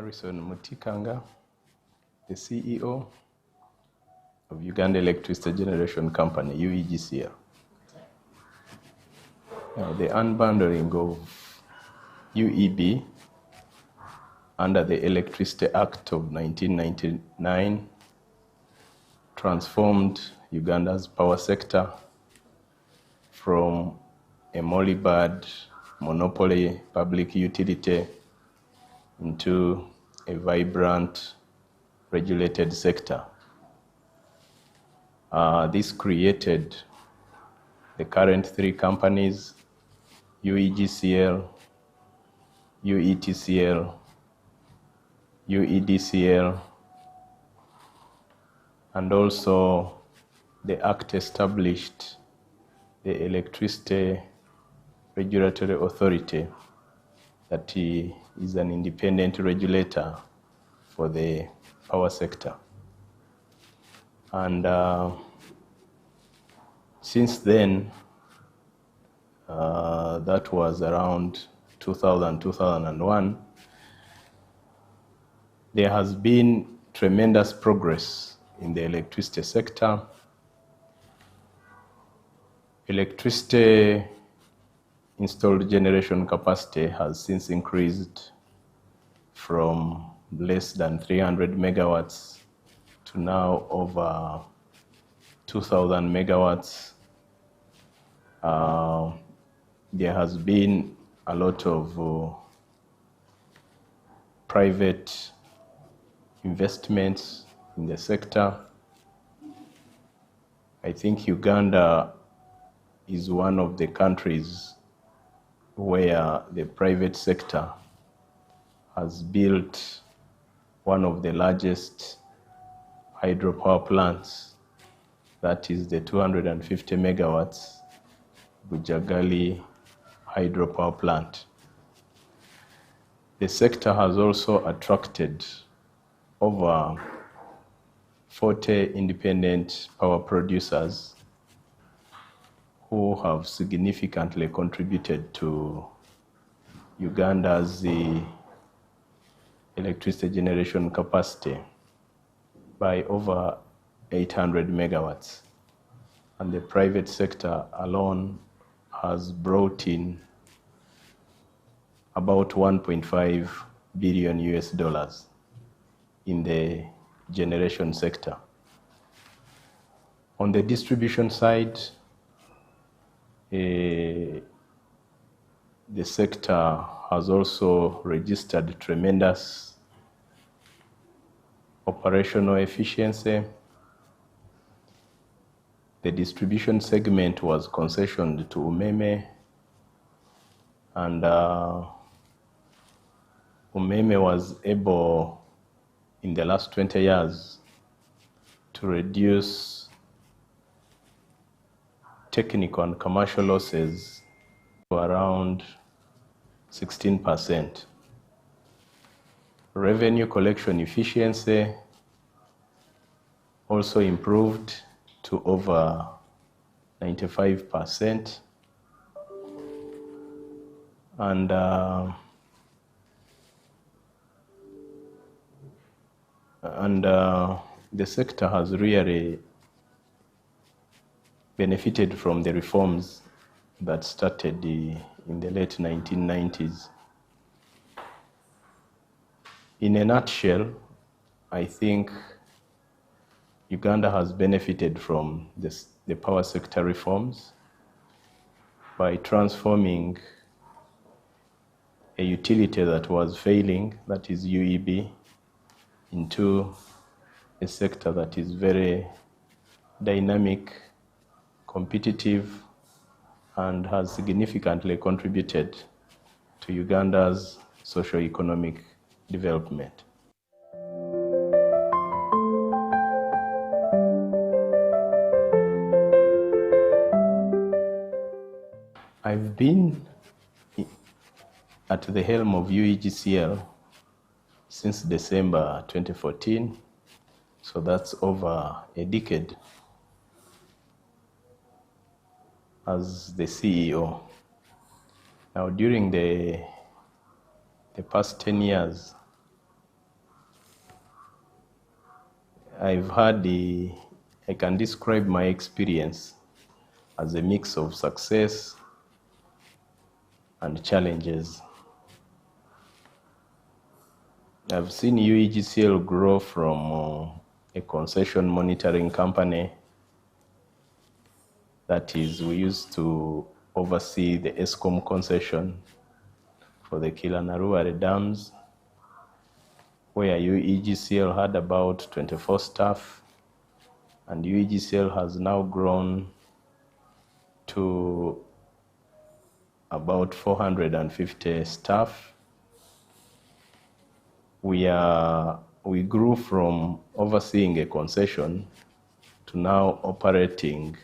Mutikanga, the CEO of Uganda Electricity Generation Company, UEGCL. Now, the unbundling of UEB under the Electricity Act of 1999 transformed Uganda's power sector from a moribund monopoly public utility into a vibrant regulated sector. This created the current three companies, UEGCL, UETCL, UEDCL, and also the Act established the Electricity Regulatory Authority that is an independent regulator for the power sector. And since then, that was around 2000, 2001, there has been tremendous progress in the electricity sector. Electricity installed generation capacity has since increased from less than 300 megawatts to now over 2,000 megawatts. There has been a lot of private investments in the sector. I think Uganda is one of the countries where the private sector has built one of the largest hydropower plants, that is the 250 megawatts Bujagali hydropower plant. The sector has also attracted over 40 independent power producers who have significantly contributed to Uganda's electricity generation capacity by over 800 megawatts. And the private sector alone has brought in about 1.5 billion US dollars in the generation sector. On the distribution side, the sector has also registered tremendous operational efficiency. The distribution segment was concessioned to Umeme, and Umeme was able, in the last 20 years, to reduce technical and commercial losses to around 16%. Revenue collection efficiency also improved to over 95%. And the sector has really benefited from the reforms that started in the late 1990s. In a nutshell, I think Uganda has benefited from the power sector reforms by transforming a utility that was failing, that is UEB, into a sector that is very dynamic, competitive, and has significantly contributed to Uganda's socio-economic development. I've been at the helm of UEGCL since December 2014, so that's over a decade as the CEO. Now, during the past 10 years, I've had I can describe my experience as a mix of success and challenges. I've seen UEGCL grow from a concession monitoring company, that is, we used to oversee the ESCOM concession for the Kilanaruare dams, where UEGCL had about 24 staff, and UEGCL has now grown to about 450 staff. We grew from overseeing a concession to now operating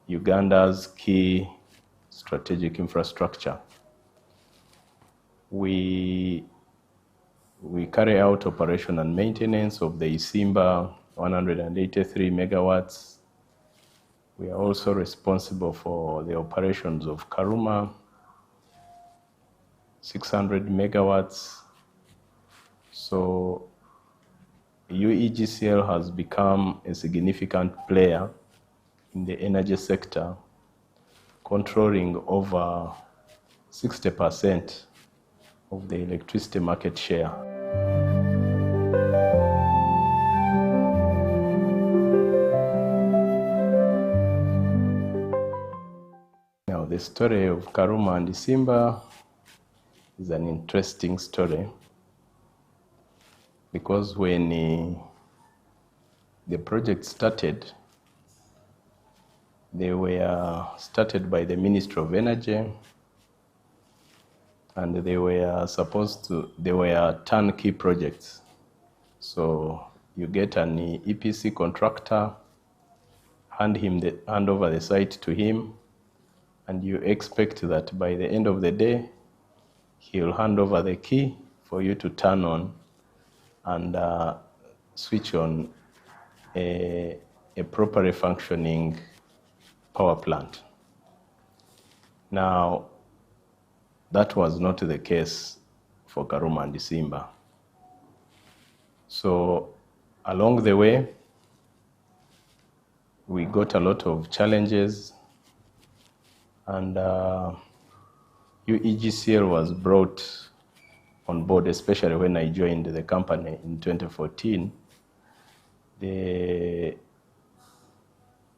Uganda's key strategic infrastructure. We carry out operation and maintenance of the Isimba 183 megawatts. We are also responsible for the operations of Karuma 600 megawatts. So UEGCL has become a significant player in the energy sector, controlling over 60% of the electricity market share. Now, the story of Karuma and Isimba is an interesting story, because when the project started, they were started by the Ministry of Energy, and they were turnkey projects. So you get an EPC contractor, hand over the site to him, and you expect that by the end of the day, he'll hand over the key for you to turn on and switch on a properly functioning power plant. Now, that was not the case for Karuma and Isimba. So along the way, we got a lot of challenges, and UEGCL was brought on board, especially when I joined the company in 2014.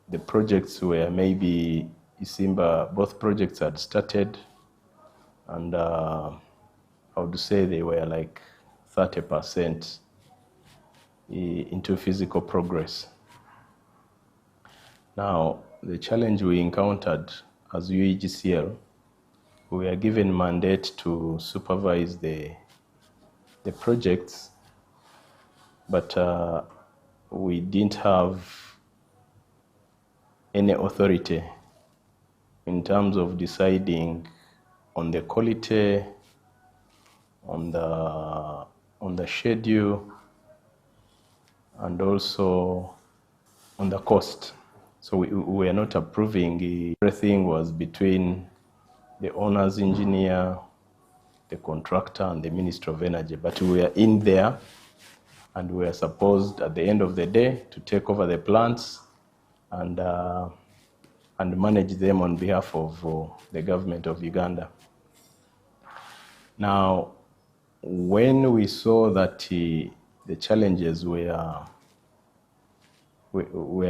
The projects were maybe Isimba, both projects had started, and I would say they were like 30% into physical progress. Now, the challenge we encountered as UEGCL, we were given mandate to supervise the projects, but we didn't have any authority in terms of deciding on the quality, on the schedule, and also on the cost. So we were not approving. Everything was between the owner's engineer, the contractor, and the Ministry of Energy. But we were in there, and we were supposed at the end of the day to take over the plants and manage them on behalf of the government of Uganda. Now, when we saw that the challenges were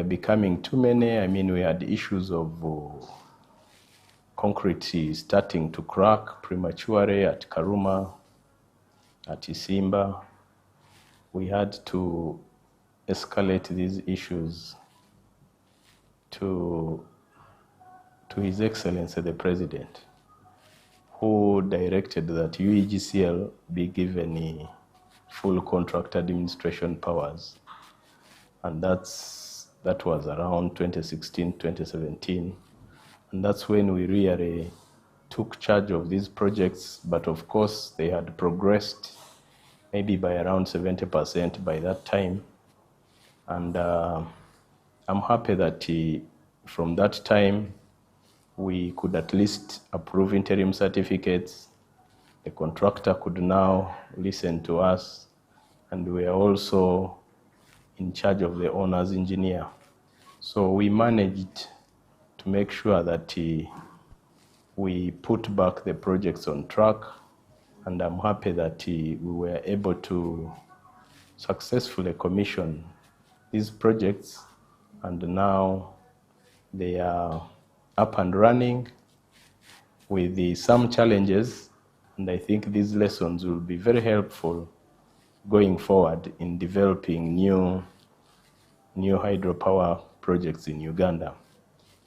becoming too many, I mean, we had issues of concrete starting to crack prematurely at Karuma, at Isimba. We had to escalate these issues to His Excellency the President, who directed that UEGCL be given full contract administration powers. And that was around 2016, 2017. And that's when we really took charge of these projects. But of course, they had progressed maybe by around 70% by that time. And I'm happy that from that time, we could at least approve interim certificates. The contractor could now listen to us, and we are also in charge of the owner's engineer. So we managed to make sure that we put back the projects on track, and I'm happy that we were able to successfully commission these projects, and now they are up and running with some challenges, and I think these lessons will be very helpful going forward in developing new hydropower projects in Uganda,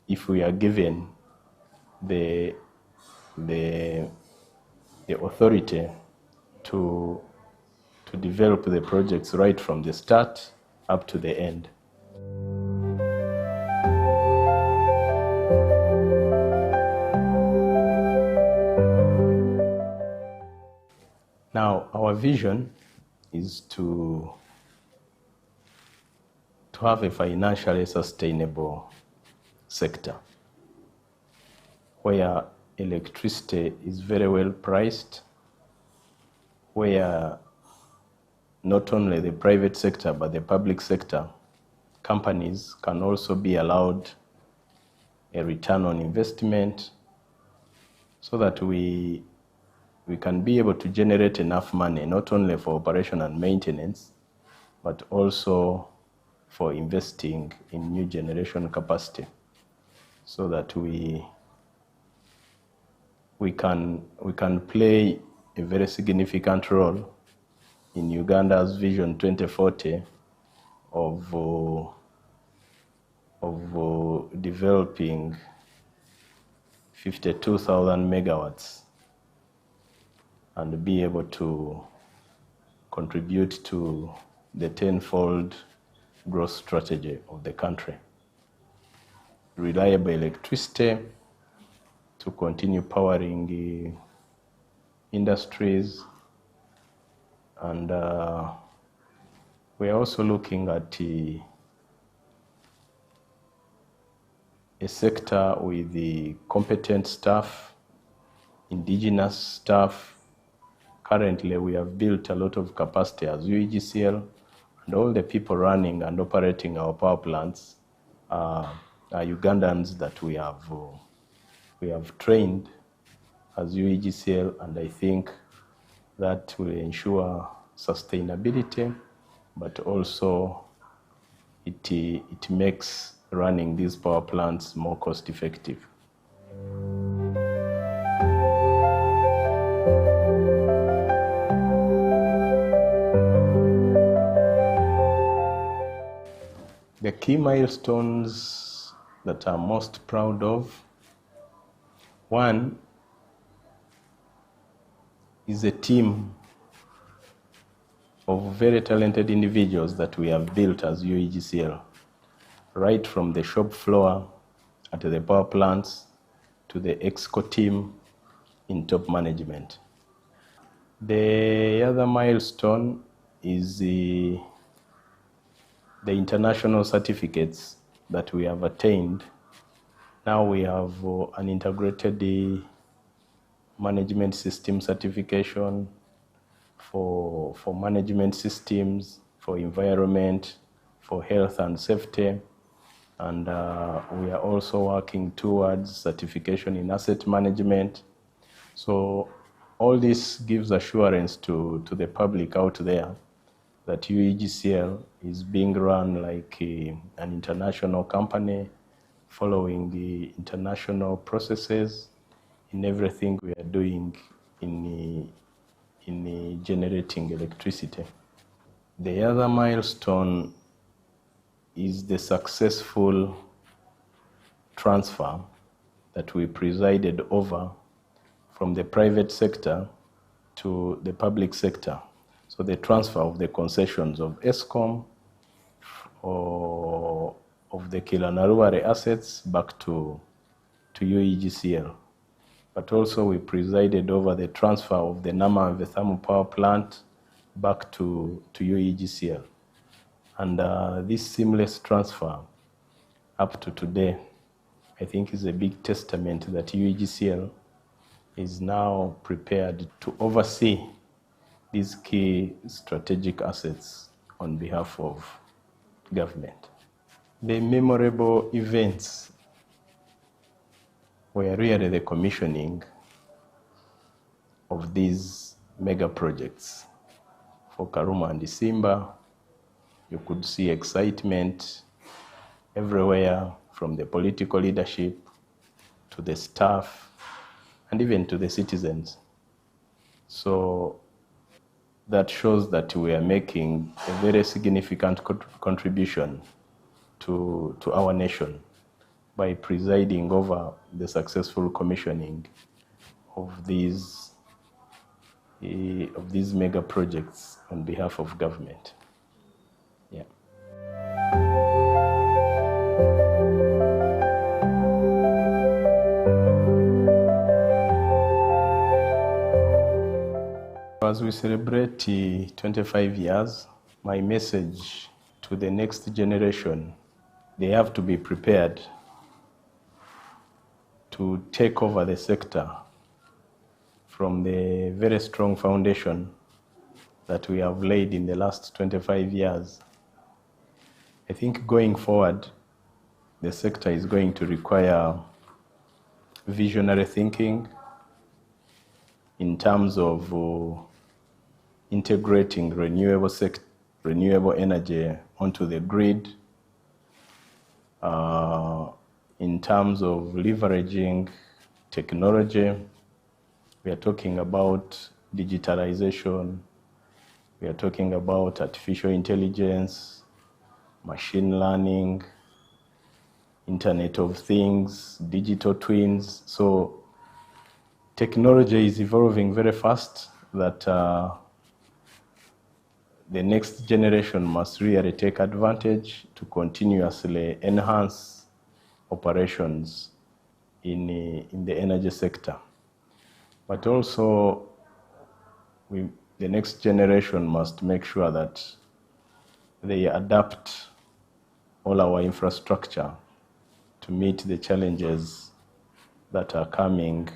if we are given the authority to develop the projects right from the start up to the end. Now, our vision is to have a financially sustainable sector where electricity is very well priced, where not only the private sector but the public sector companies can also be allowed a return on investment, so that we can be able to generate enough money not only for operation and maintenance but also for investing in new generation capacity, so that we can play a very significant role in Uganda's Vision 2040 of developing 52,000 megawatts and be able to contribute to the tenfold growth strategy of the country. Reliable electricity to continue powering the industries, and we are also looking at a sector with the competent staff, indigenous staff. Currently, we have built a lot of capacity as UEGCL, and all the people running and operating our power plants are Ugandans that we have trained as UEGCL, and I think that will ensure sustainability, but also it makes running these power plants more cost effective. The key milestones that I'm most proud of, one is a team of very talented individuals that we have built as UEGCL, right from the shop floor at the power plants to the EXCO team in top management. The other milestone is the international certificates that we have attained. Now we have an integrated management system certification for management systems, for environment, for health and safety, and we are also working towards certification in asset management. So all this gives assurance to the public out there that UEGCL is being run like an international company, following the international processes in everything we are doing in generating electricity. The other milestone is the successful transfer that we presided over from the private sector to the public sector. So the transfer of the concessions of ESCOM or of the Kilanaruare assets back to UEGCL. But also we presided over the transfer of the Nama and the thermal power plant back to UEGCL. And this seamless transfer up to today, I think, is a big testament that UEGCL is now prepared to oversee these key strategic assets on behalf of government. The memorable events were really the commissioning of these mega projects. For Karuma and Isimba, you could see excitement everywhere, from the political leadership to the staff and even to the citizens. So that shows that we are making a very significant contribution to our nation by presiding over the successful commissioning of these mega projects on behalf of government. Yeah. As we celebrate 25 years, my message to the next generation, they have to be prepared to take over the sector from the very strong foundation that we have laid in the last 25 years. I think going forward, the sector is going to require visionary thinking in terms of integrating renewable energy onto the grid, in terms of leveraging technology. We are talking about digitalization, we are talking about artificial intelligence, machine learning, Internet of Things, digital twins. So technology is evolving very fast that the next generation must really take advantage to continuously enhance operations in the energy sector. But also, the next generation must make sure that they adapt all our infrastructure to meet the challenges that are coming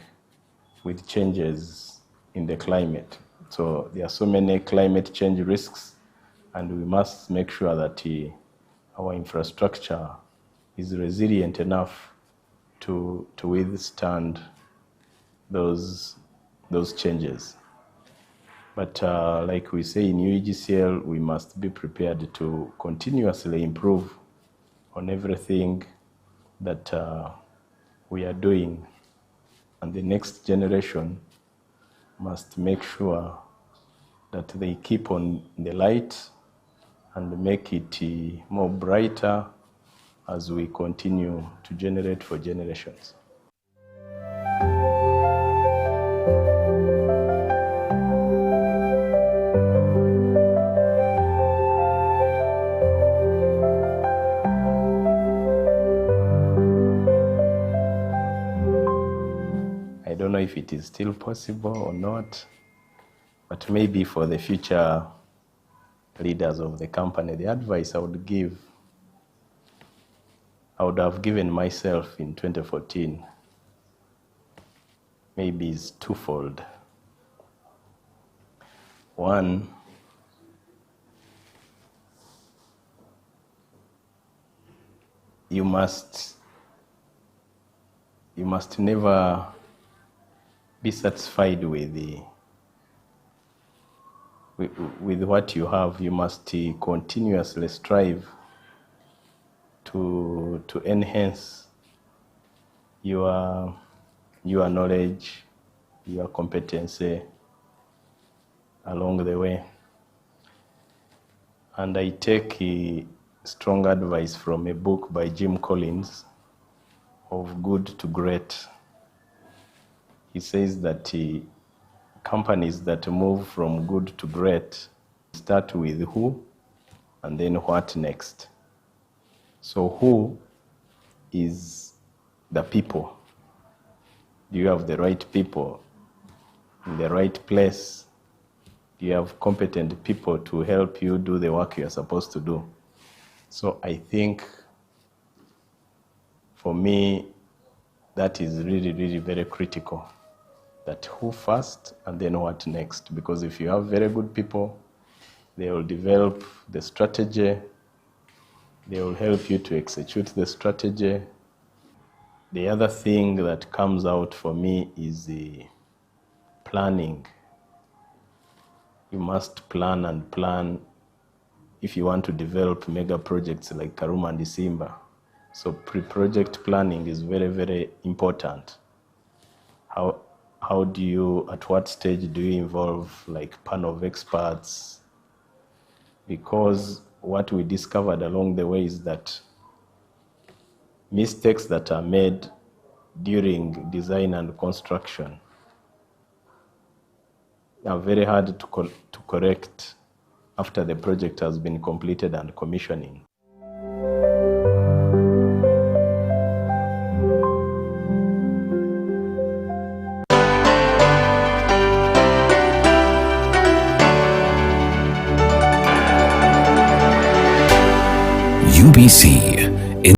with changes in the climate. So there are so many climate change risks, and we must make sure that our infrastructure is resilient enough to withstand those changes. But like we say in UEGCL, we must be prepared to continuously improve on everything that we are doing. And the next generation must make sure that they keep on the light and make it more brighter as we continue to generate for generations. I don't know if it is still possible or not, but maybe for the future leaders of the company, the advice I would give, I would have given myself in 2014, maybe is twofold. One, you must never be satisfied with what you have. You must continuously strive to enhance your knowledge, your competency along the way. And I take a strong advice from a book by Jim Collins, Of Good to Great. He says that companies that move from good to great start with who and then what next. So who is the people? Do you have the right people in the right place? Do you have competent people to help you do the work you're supposed to do? So I think for me, that is really, really very critical. That who first and then what next. Because if you have very good people, they will develop the strategy, They will help you to execute the strategy. The other thing that comes out for me is the planning. You must plan and plan if you want to develop mega projects like Karuma and Isimba. So pre-project planning is very, very important. How do you, at what stage do you involve like panel of experts? Because what we discovered along the way is that mistakes that are made during design and construction are very hard to correct after the project has been completed and commissioning. UBC